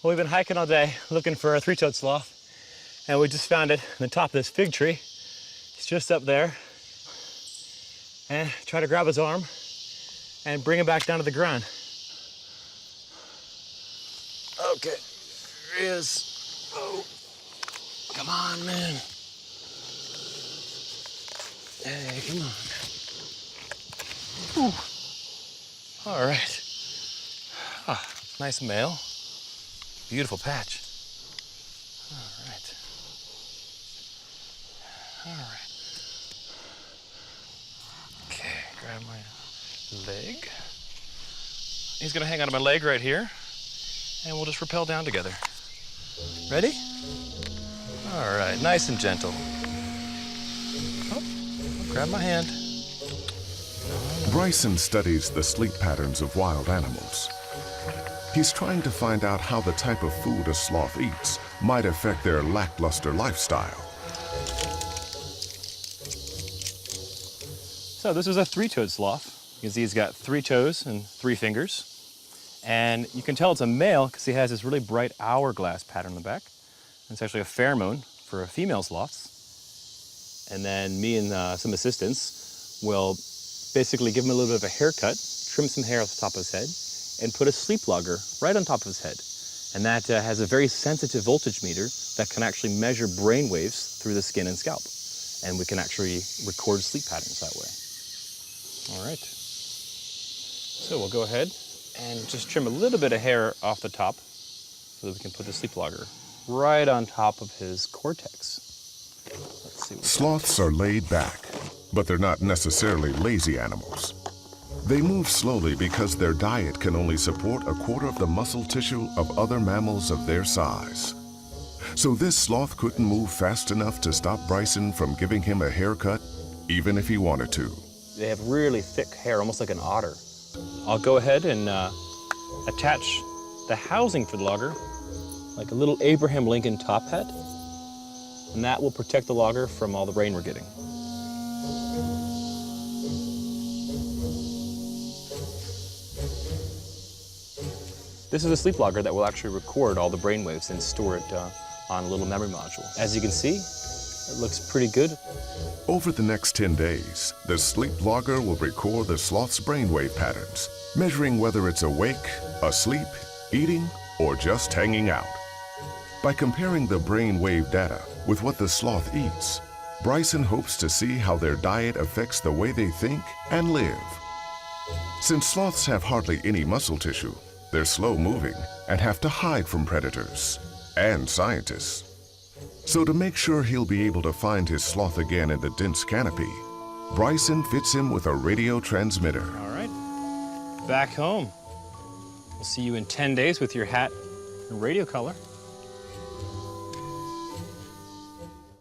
Well, we've been hiking all day looking for a three-toed sloth, and we just found it on the top of this fig tree. He's just up there. And try to grab his arm and bring him back down to the ground. Okay, here he is. Oh, come on, man. Hey, come on. Whew. All right. Ah, nice male. Beautiful patch. All right. All right. Okay, grab my leg. He's gonna hang onto my leg right here, and we'll just rappel down together. Ready? All right, nice and gentle. Oh, grab my hand. Bryson studies the sleep patterns of wild animals. He's trying to find out how the type of food a sloth eats might affect their lackluster lifestyle. So this is a three-toed sloth. You can see he's got 3 toes and 3 fingers. And you can tell it's a male because he has this really bright hourglass pattern on the back. It's actually a pheromone for female sloths. And then me and some assistants will basically give him a little bit of a haircut, trim some hair off the top of his head, and put a sleep logger right on top of his head. And that has a very sensitive voltage meter that can actually measure brain waves through the skin and scalp. And we can actually record sleep patterns that way. All right. So we'll go ahead and just trim a little bit of hair off the top so that we can put the sleep logger right on top of his cortex. Let's see. Sloths are laid back, but they're not necessarily lazy animals. They move slowly because their diet can only support 1/4 of the muscle tissue of other mammals of their size. So this sloth couldn't move fast enough to stop Bryson from giving him a haircut, even if he wanted to. They have really thick hair, almost like an otter. I'll go ahead and attach the housing for the logger, like a little Abraham Lincoln top hat, and that will protect the logger from all the rain we're getting. This is a sleep logger that will actually record all the brainwaves and store it on a little memory module. As you can see, it looks pretty good. Over the next 10 days, the sleep logger will record the sloth's brainwave patterns, measuring whether it's awake, asleep, eating, or just hanging out. By comparing the brainwave data with what the sloth eats, Bryson hopes to see how their diet affects the way they think and live. Since sloths have hardly any muscle tissue, they're slow-moving and have to hide from predators and scientists. So to make sure he'll be able to find his sloth again in the dense canopy, Bryson fits him with a radio transmitter. All right, back home. We'll see you in 10 days with your hat and radio collar.